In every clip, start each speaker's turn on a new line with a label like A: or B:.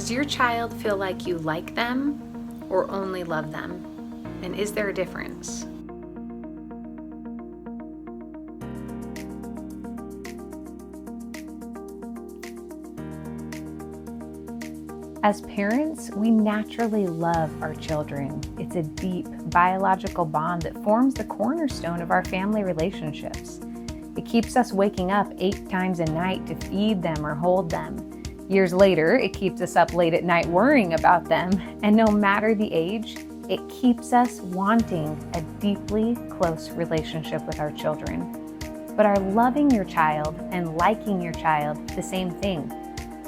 A: Does your child feel like you like them or only love them? And is there a difference?
B: As parents, we naturally love our children. It's a deep biological bond that forms the cornerstone of our family relationships. It keeps us waking up 8 times a night to feed them or hold them. Years later, it keeps us up late at night worrying about them. And no matter the age, it keeps us wanting a deeply close relationship with our children. But are loving your child and liking your child the same thing?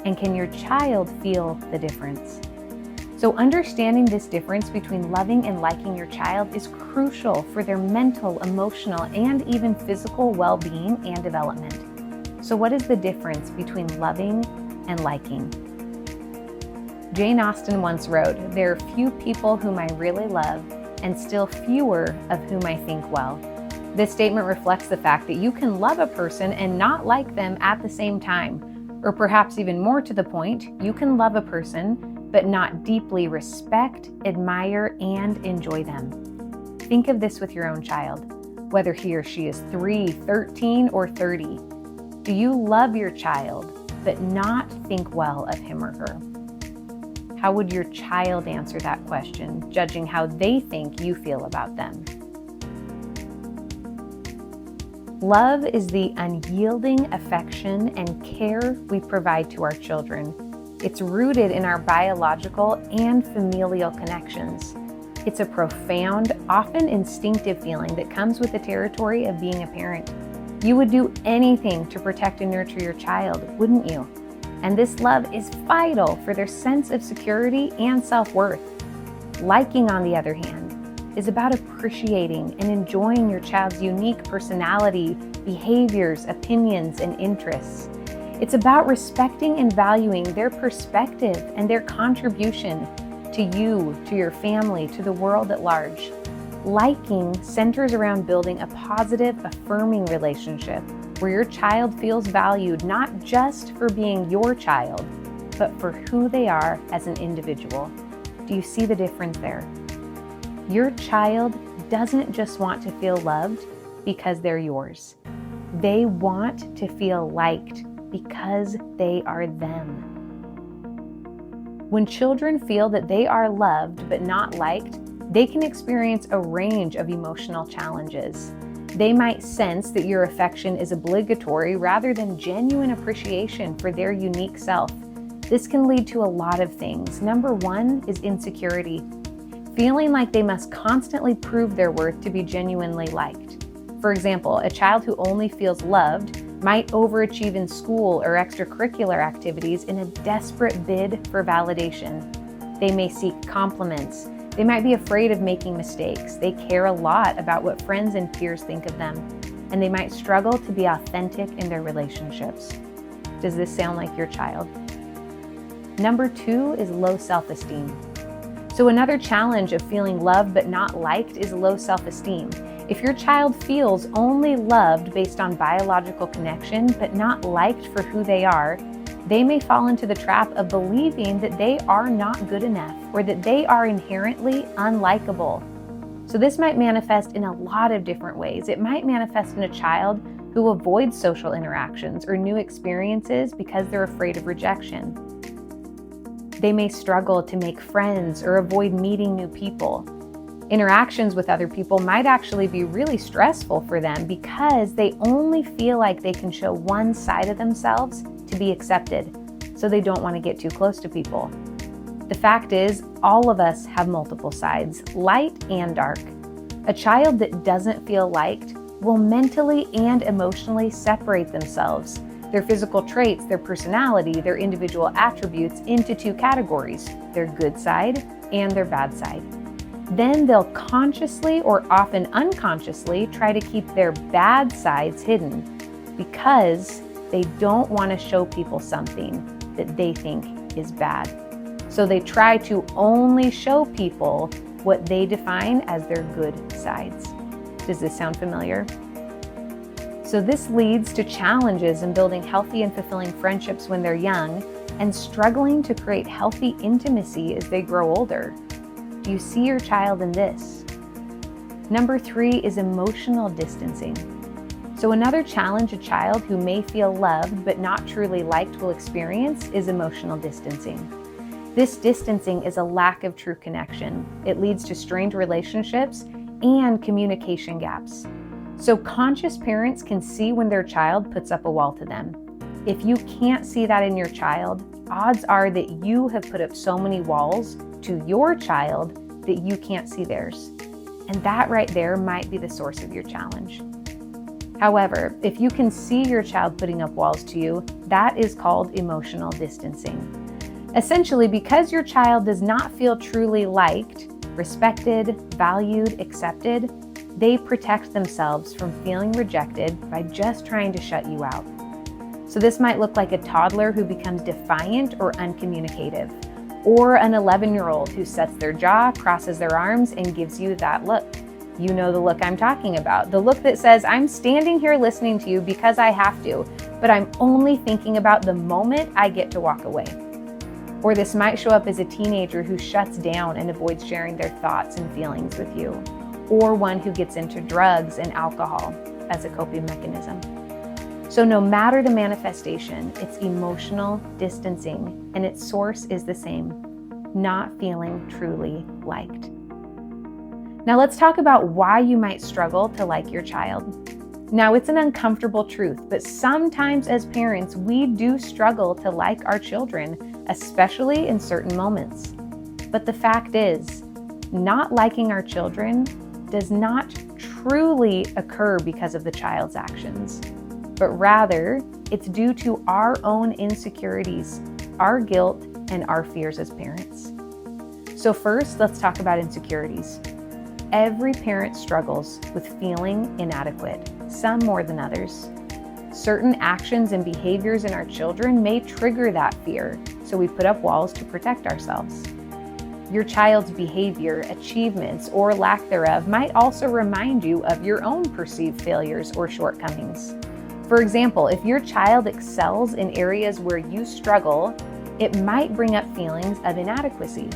B: And can your child feel the difference? So understanding this difference between loving and liking your child is crucial for their mental, emotional, and even physical well-being and development. So what is the difference between loving and liking? Jane Austen once wrote, "There are few people whom I really love, and still fewer of whom I think well." This statement reflects the fact that you can love a person and not like them at the same time. Or perhaps even more to the point, you can love a person, but not deeply respect, admire, and enjoy them. Think of this with your own child, whether he or she is 3, 13, or 30. Do you love your child, but not think well of him or her? How would your child answer that question, judging how they think you feel about them? Love is the unyielding affection and care we provide to our children. It's rooted in our biological and familial connections. It's a profound, often instinctive feeling that comes with the territory of being a parent. You would do anything to protect and nurture your child, wouldn't you? And this love is vital for their sense of security and self-worth. Liking, on the other hand, is about appreciating and enjoying your child's unique personality, behaviors, opinions, and interests. It's about respecting and valuing their perspective and their contribution to you, to your family, to the world at large. Liking centers around building a positive, affirming relationship where your child feels valued not just for being your child, but for who they are as an individual. Do you see the difference there? Your child doesn't just want to feel loved because they're yours. They want to feel liked because they are them. When children feel that they are loved but not liked, they can experience a range of emotional challenges. They might sense that your affection is obligatory rather than genuine appreciation for their unique self. This can lead to a lot of things. Number 1 is insecurity. Feeling like they must constantly prove their worth to be genuinely liked. For example, a child who only feels loved might overachieve in school or extracurricular activities in a desperate bid for validation. They may seek compliments. They might be afraid of making mistakes. They care a lot about what friends and peers think of them, and they might struggle to be authentic in their relationships. Does this sound like your child? Number 2 is low self-esteem. So another challenge of feeling loved but not liked is low self-esteem. If your child feels only loved based on biological connection but not liked for who they are, they may fall into the trap of believing that they are not good enough or that they are inherently unlikable. So this might manifest in a lot of different ways. It might manifest in a child who avoids social interactions or new experiences because they're afraid of rejection. They may struggle to make friends or avoid meeting new people. Interactions with other people might actually be really stressful for them because they only feel like they can show one side of themselves to be accepted, so they don't want to get too close to people. The fact is, all of us have multiple sides, light and dark. A child that doesn't feel liked will mentally and emotionally separate themselves, their physical traits, their personality, their individual attributes into 2 categories, their good side and their bad side. Then they'll consciously or often unconsciously try to keep their bad sides hidden because they don't want to show people something that they think is bad. So they try to only show people what they define as their good sides. Does this sound familiar? So this leads to challenges in building healthy and fulfilling friendships when they're young, and struggling to create healthy intimacy as they grow older? Do you see your child in this? Number 3 is emotional distancing. So another challenge a child who may feel loved but not truly liked will experience is emotional distancing. This distancing is a lack of true connection. It leads to strained relationships and communication gaps. So conscious parents can see when their child puts up a wall to them. If you can't see that in your child, odds are that you have put up so many walls to your child that you can't see theirs. And that right there might be the source of your challenge. However, if you can see your child putting up walls to you, that is called emotional distancing. Essentially, because your child does not feel truly liked, respected, valued, accepted, they protect themselves from feeling rejected by just trying to shut you out. So this might look like a toddler who becomes defiant or uncommunicative, or an 11-year-old who sets their jaw, crosses their arms, and gives you that look. You know the look I'm talking about. The look that says, I'm standing here listening to you because I have to, but I'm only thinking about the moment I get to walk away. Or this might show up as a teenager who shuts down and avoids sharing their thoughts and feelings with you. Or one who gets into drugs and alcohol as a coping mechanism. So no matter the manifestation, it's emotional distancing, and its source is the same, not feeling truly liked. Now let's talk about why you might struggle to like your child. Now it's an uncomfortable truth, but sometimes as parents, we do struggle to like our children, especially in certain moments. But the fact is, not liking our children does not truly occur because of the child's actions, but rather it's due to our own insecurities, our guilt, and our fears as parents. So first, let's talk about insecurities. Every parent struggles with feeling inadequate, some more than others. Certain actions and behaviors in our children may trigger that fear, so we put up walls to protect ourselves. Your child's behavior, achievements, or lack thereof might also remind you of your own perceived failures or shortcomings. For example, if your child excels in areas where you struggle, it might bring up feelings of inadequacy.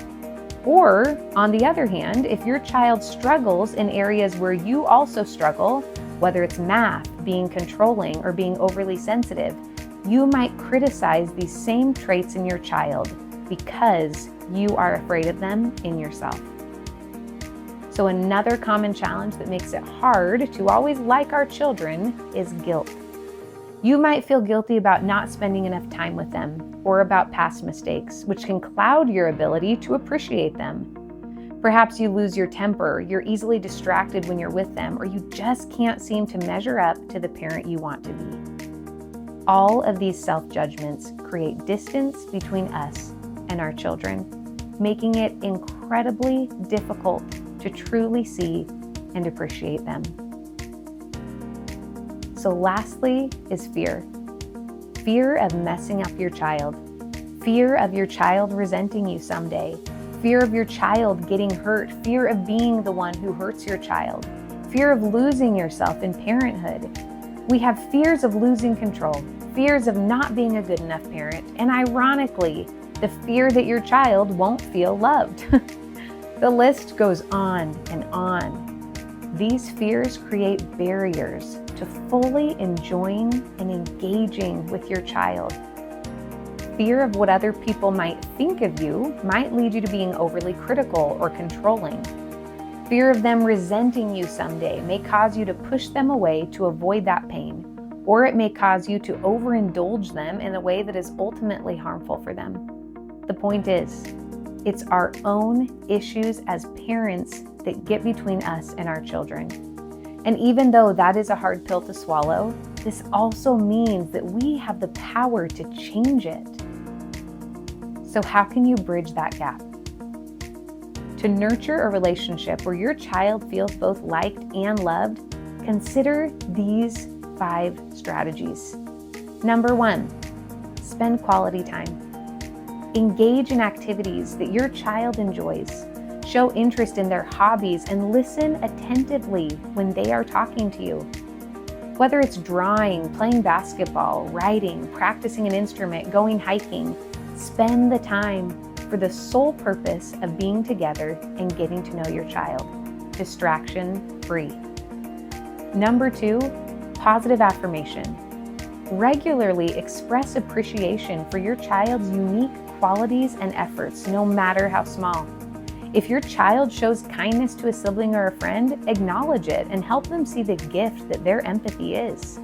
B: Or, on the other hand, if your child struggles in areas where you also struggle, whether it's math, being controlling, or being overly sensitive, you might criticize these same traits in your child because you are afraid of them in yourself. So another common challenge that makes it hard to always like our children is guilt. You might feel guilty about not spending enough time with them or about past mistakes, which can cloud your ability to appreciate them. Perhaps you lose your temper, you're easily distracted when you're with them, or you just can't seem to measure up to the parent you want to be. All of these self-judgments create distance between us and our children, making it incredibly difficult to truly see and appreciate them. So lastly is fear. Fear of messing up your child. Fear of your child resenting you someday. Fear of your child getting hurt. Fear of being the one who hurts your child. Fear of losing yourself in parenthood. We have fears of losing control, fears of not being a good enough parent, and ironically, the fear that your child won't feel loved. The list goes on and on. These fears create barriers to fully enjoying and engaging with your child. Fear of what other people might think of you might lead you to being overly critical or controlling. Fear of them resenting you someday may cause you to push them away to avoid that pain, or it may cause you to overindulge them in a way that is ultimately harmful for them. The point is, it's our own issues as parents that get between us and our children. And even though that is a hard pill to swallow, this also means that we have the power to change it. So how can you bridge that gap? To nurture a relationship where your child feels both liked and loved, consider these 5 strategies. Number 1, spend quality time. Engage in activities that your child enjoys. Show interest in their hobbies and listen attentively when they are talking to you. Whether it's drawing, playing basketball, writing, practicing an instrument, going hiking, Spend the time for the sole purpose of being together and getting to know your child, distraction-free. Number 2, positive affirmation. Regularly express appreciation for your child's unique qualities and efforts, no matter how small. If your child shows kindness to a sibling or a friend, acknowledge it and help them see the gift that their empathy is.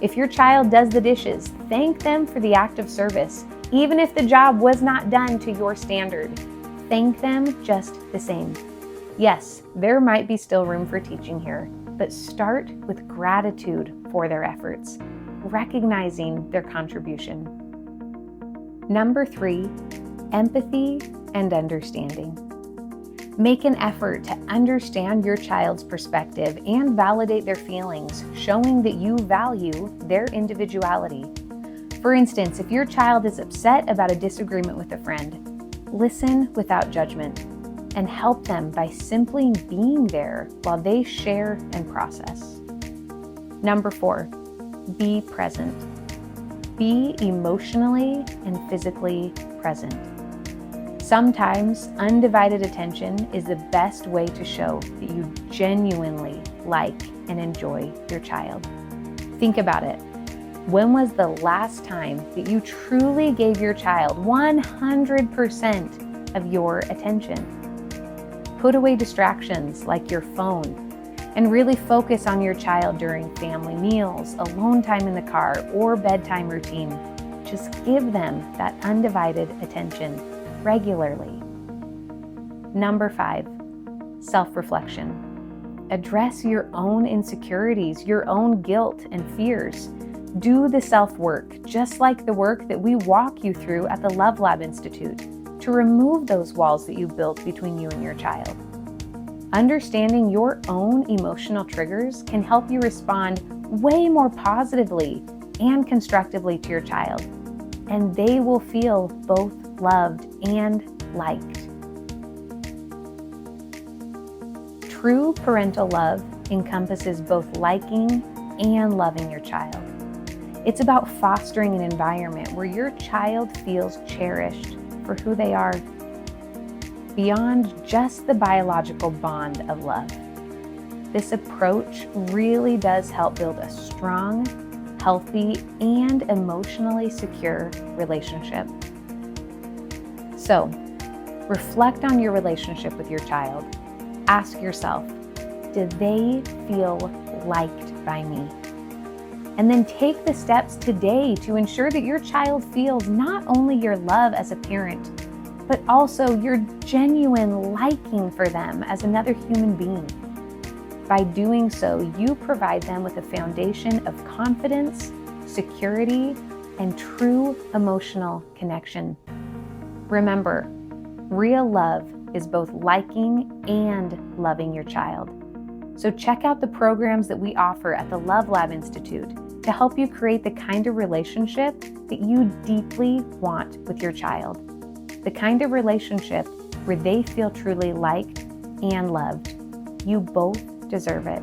B: If your child does the dishes, thank them for the act of service, even if the job was not done to your standard. Thank them just the same. Yes, there might be still room for teaching here, but start with gratitude for their efforts, recognizing their contribution. Number 3, empathy and understanding. Make an effort to understand your child's perspective and validate their feelings, showing that you value their individuality. For instance, if your child is upset about a disagreement with a friend, listen without judgment and help them by simply being there while they share and process. Number 4, be present. Be emotionally and physically present. Sometimes undivided attention is the best way to show that you genuinely like and enjoy your child. Think about it. When was the last time that you truly gave your child 100% of your attention? Put away distractions like your phone and really focus on your child during family meals, alone time in the car, or bedtime routine. Just give them that undivided attention regularly. Number 5, self-reflection. Address your own insecurities, your own guilt and fears. Do the self-work, just like the work that we walk you through at the Love Lab Institute, to remove those walls that you built between you and your child. Understanding your own emotional triggers can help you respond way more positively and constructively to your child, and they will feel both loved and liked. True parental love encompasses both liking and loving your child. It's about fostering an environment where your child feels cherished for who they are, beyond just the biological bond of love. This approach really does help build a strong, healthy, and emotionally secure relationship. So, reflect on your relationship with your child. Ask yourself, do they feel liked by me? And then take the steps today to ensure that your child feels not only your love as a parent, but also your genuine liking for them as another human being. By doing so, you provide them with a foundation of confidence, security, and true emotional connection. Remember, real love is both liking and loving your child. So check out the programs that we offer at the Love Lab Institute to help you create the kind of relationship that you deeply want with your child. The kind of relationship where they feel truly liked and loved. You both deserve it.